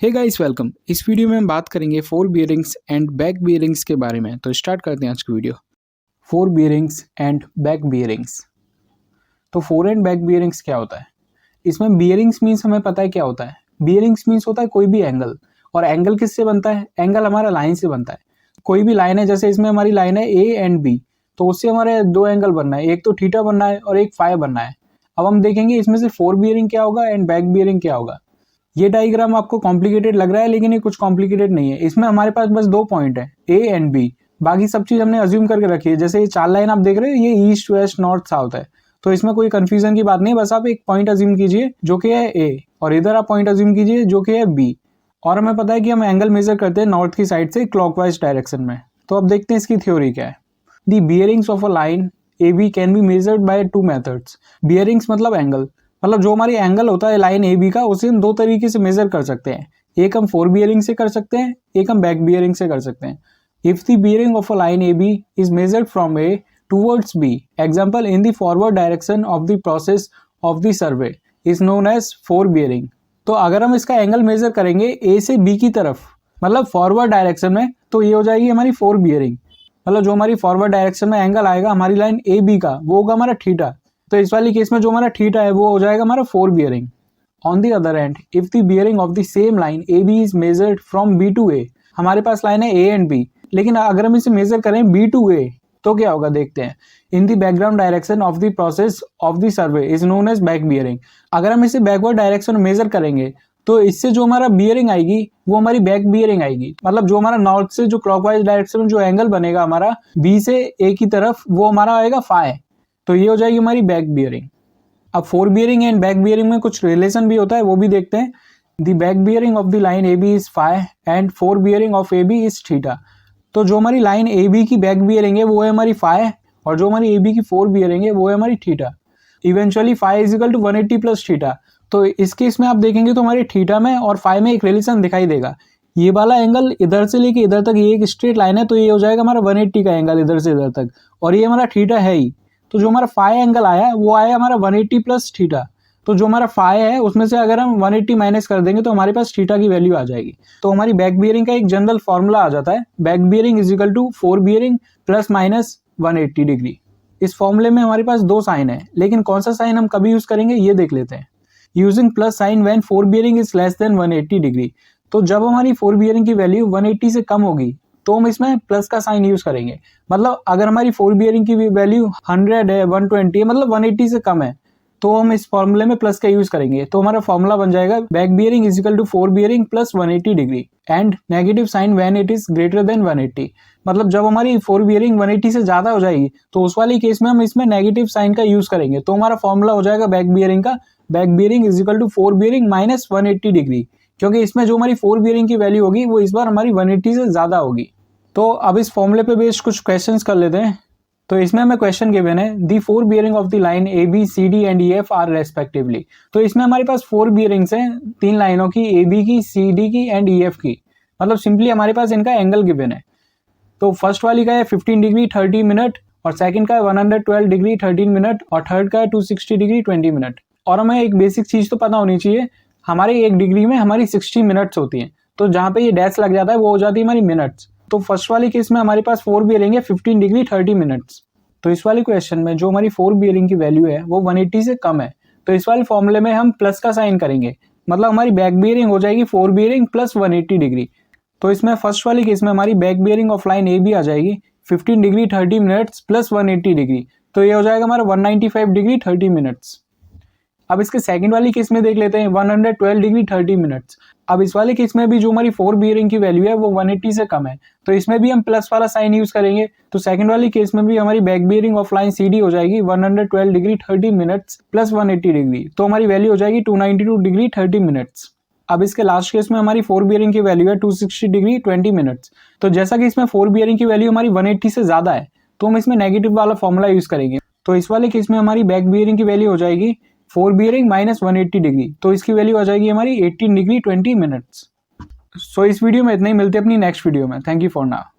हे guys welcome. इस video में हम बात करेंगे fore bearings and back bearings के बारे में। तो स्टार्ट करते हैं आज की video. Fore bearings and back bearings. तो फोर एंड बैक बियरिंग्स क्या होता है? इसमें बियरिंग्स मीन्स हमें पता है क्या होता है। बियरिंग्स मीन्स होता है कोई भी एंगल, और एंगल किससे बनता है? एंगल हमारा लाइन से बनता है। कोई भी लाइन है, जैसे इसमें हमारी लाइन है ए एंड बी, तो उससे हमारे दो एंगल बनना है, एक तो थीटा बनना है और एक फाई बनना है। अब हम देखेंगे इसमें से फोर बियरिंग क्या होगा एंड बैक बियरिंग क्या होगा। ये डायग्राम आपको कॉम्प्लिकेटेड लग रहा है, लेकिन ये कुछ कॉम्प्लिकेटेड नहीं है। इसमें हमारे पास बस दो पॉइंट है, ए एंड बी। बाकी सब चीज हमने अज्यूम करके रखी है। जैसे ये चार लाइन आप देख रहे हो, ये ईस्ट वेस्ट नॉर्थ साउथ है, तो इसमें कोई कंफ्यूजन की बात नहीं है। बस आप एक पॉइंट अज्यूम कीजिए जो कि है ए, और इधर आप पॉइंट अज्यूम कीजिए जो कि है बी। और हमें पता है कि हम एंगल मेजर करते हैं नॉर्थ की साइड से क्लॉकवाइज डायरेक्शन में। तो अब देखते हैं इसकी थ्योरी क्या है। The bearings of a line A B can be measured by two methods. Bearings मतलब एंगल, मतलब जो हमारी एंगल होता है लाइन ए बी का, उसे हम दो तरीके से मेजर कर सकते हैं। एक हम फोर बियरिंग से कर सकते हैं, एक हम बैक बियरिंग से कर सकते हैं। If the bearing of a line A B is measured from A towards B, example in the forward direction of the process of the survey, is known as fore bearing. तो अगर हम इसका angle measure करेंगे ए से B की तरफ, मतलब forward direction में, तो ये हो जाएगी हमारी फोर बियरिंग। मतलब जो हमारी फॉरवर्ड डायरेक्शन में एंगल आएगा हमारी लाइन ए बी का, वो होगा हमारा थीटा। तो इस वाली केस में जो हमारा थीटा है वो हो जाएगा हमारा fore bearing. On the other end, if the bearing of the same line A B is measured from B to A, हमारे पास लाइन है ए एंड बी, लेकिन अगर हम इसे मेजर करें बी टू ए तो क्या होगा देखते हैं। In the background direction of the process of the survey is known as back bearing. अगर हम इसे बैकवर्ड डायरेक्शन मेजर करेंगे तो इससे जो हमारा बियरिंग आएगी वो हमारी बैक बियरिंग आएगी। मतलब जो हमारा नॉर्थ से जो क्लॉकवाइज डायरेक्शन में जो एंगल बनेगा हमारा बी से ए की तरफ, वो हमारा आएगा फाई। तो ये हो जाएगी हमारी बैक बियरिंग। अब four bearing and back bearing में कुछ रिलेशन भी होता है, वो भी देखते हैं। The back bearing of the line A B is phi and fore bearing of A B is theta. तो जो हमारी लाइन ए बी की बैक बियरिंग है वो है हमारी फाई, और जो हमारी ए बी की फोर बियरिंग है वो है हमारी theta. Eventually phi is equal to 180 plus theta. तो इस केस में आप देखेंगे तो हमारे थीटा में और फाई में एक रिलेशन दिखाई देगा। ये वाला एंगल इधर से लेके इधर तक ये एक स्ट्रेट लाइन है, तो ये हो जाएगा हमारा 180 का एंगल इधर से इधर तक, और ये हमारा थीटा है ही। तो जो हमारा फाई एंगल आया वो आया हमारा 180 प्लस थीटा। तो जो हमारा फाई है उसमें से अगर हम 180 माइनस कर देंगे तो हमारे पास थीटा की वैल्यू आ जाएगी। तो हमारी बैक बियरिंग का एक जनरल फॉर्मूला आ जाता है, back bearing is equal to fore bearing plus minus 180 degree. इस फॉर्मूले में हमारे पास दो साइन है, लेकिन कौन सा साइन हम कभी यूज करेंगे ये देख लेते हैं। Using plus sign when four bearing is less than 180 degree. तो जब हमारी फोर बियरिंग की वैल्यू 180 से कम होगी तो हम इसमें प्लस का साइन यूज करेंगे। मतलब अगर हमारी फोर बियरिंग की वैल्यू 100 है, 120 है, मतलब 180 से कम है, तो हम इस फॉर्मूले में प्लस का यूज करेंगे। तो हमारा फॉर्मूला बन जाएगा back bearing is equal to fore bearing plus 180 degree and negative sign when it is greater than 180। मतलब जब हमारी फोर बियरिंग 180 से ज्यादा हो जाएगी तो उस वाली केस में हम इसमें नेगेटिव साइन का यूज करेंगे। तो हमारा फॉर्मूला हो जाएगा बैक बियरिंग का, back bearing is equal to fore bearing minus 180 degree, क्योंकि इसमें जो हमारी फोर बियरिंग की वैल्यू होगी वो इस बार हमारी 180 से ज्यादा होगी। तो अब इस फॉर्मूले पे बेस्ड कुछ क्वेश्चंस कर लेते हैं। तो इसमें हमें क्वेश्चन गिवन है, the fore bearing of the line A B C D and E F are respectively. तो इसमें हमारे पास फोर बियरिंग्स हैं, तीन लाइनों की, ए बी की, सी डी की एंड ई एफ की। मतलब सिंपली हमारे पास इनका एंगल गिवन है। तो फर्स्ट वाली का है 15 डिग्री 30 मिनट, और सेकंड का है 112 डिग्री 13 मिनट, और थर्ड का है 260 डिग्री 20 मिनट। और हमें एक बेसिक चीज तो पता होनी चाहिए, हमारे एक डिग्री में हमारी 60 मिनट्स होती हैं। तो जहाँ पे ये डैश लग जाता है वो हो जाती है हमारी मिनट्स। तो फर्स्ट वाली केस में हमारे पास फोर बियरिंग है 15 डिग्री 30 मिनट्स। तो इस वाली क्वेश्चन में जो हमारी फोर बियरिंग की वैल्यू है वो 180 से कम है, तो इस वाले फॉर्मूले में हम प्लस का साइन करेंगे। मतलब हमारी बैक बियरिंग हो जाएगी फोर बियरिंग प्लस 180 डिग्री। तो इसमें फर्स्ट वाली केस में हमारी back bearing of line A B आ जाएगी 15 डिग्री 30 मिनट्स प्लस 180 डिग्री। तो ये हो जाएगा हमारा 195 डिग्री 30 मिनट्स। अब इसके सेकंड वाली केस में देख लेते हैं 112 डिग्री 30 मिनट्स। अब इस वाले केस में भी जो हमारी फोर बियरिंग की वैल्यू है वो 180 से कम है, तो इसमें भी हम प्लस वाला साइन यूज करेंगे। तो सेकंड वाली केस में भी हमारी back bearing of line C D हो जाएगी 112 डिग्री 30 मिनट्स प्लस 180 डिग्री। तो हमारी वैल्यू हो जाएगी 292 डिग्री 30 मिनट्स। अब इसके लास्ट केस में हमारी फोर बियरिंग की वैल्यू है 260 डिग्री 20 मिनट्स। तो जैसा कि इसमें फोर बियरिंग की वैल्यू हमारी 180 से ज्यादा है, तो हम इसमें नेगेटिव वाला फॉर्मूला यूज करेंगे। तो इस वाले केस में हमारी बैक बियरिंग की वैल्यू हो जाएगी फोर बियरिंग माइनस 180 डिग्री। तो इसकी वैल्यू आ जाएगी हमारी 18 डिग्री 20 मिनट्स। सो इस वीडियो में इतना ही, मिलते हैं अपनी नेक्स्ट वीडियो में। Thank you for now.